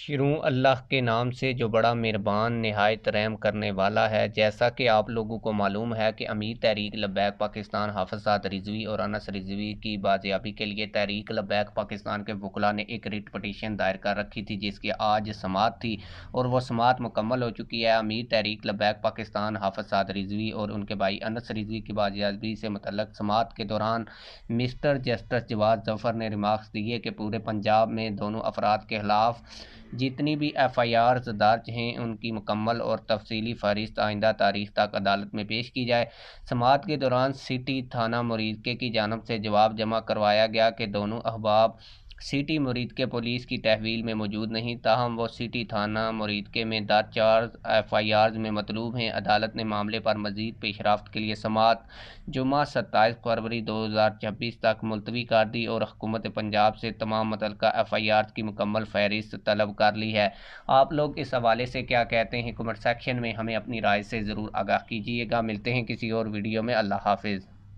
शुरू अल्लाह के नाम से जो बड़ा मेहरबान नहायत रहम करने वाला है। जैसा कि आप लोगों को मालूम है कि अमीर तहरीक लब्बैक पाकिस्तान हाफिज़ साद रिजवी और अनस रिजवी की बाजियाबी के लिए तहरीक लब्बैक पाकिस्तान के वकला ने एक रिट पटिशन दायर कर रखी थी, जिसकी आज समाअत थी और वह समाअत मुकम्मल हो चुकी है। अमीर तहरीक लब्बैक पाकिस्तान हाफिज़ साद रिजवी और उनके भाई अनस रिजवी की बाजियाबी से मुतल्लक समाअत के दौरान मिस्टर जस्टिस जवाद जफ़र ने रिमार्क्स दिए कि पूरे पंजाब में दोनों अफराद के खिलाफ जितनी भी एफआईआर्स दर्ज हैं उनकी मुकम्मल और तफसीली फहरिस्त आइंदा तारीख तक अदालत में पेश की जाए। समाअत के दौरान सिटी थाना मुरीदके की जानब से जवाब जमा करवाया गया कि दोनों अहबाब सिटी मुरीदके पुलिस की तहवील में मौजूद नहीं, ताहम वो सिटी थाना मुरीदके में दर्ज 4 एफआईआर्स में मतलूब हैं। अदालत ने मामले पर मज़ीद पेशरफ्त के लिए समाअत जुमा 27 फरवरी 2026 तक मुलतवी कर दी और हुकूमत पंजाब से तमाम मुतल्लका एफआईआर की मुकम्मल फहरिस्त तलब कर ली है। आप लोग इस हवाले से क्या कहते हैं? कमेंट सेक्शन में हमें अपनी राय से ज़रूर आगाह कीजिएगा। मिलते हैं किसी और वीडियो में। अल्लाह हाफिज़।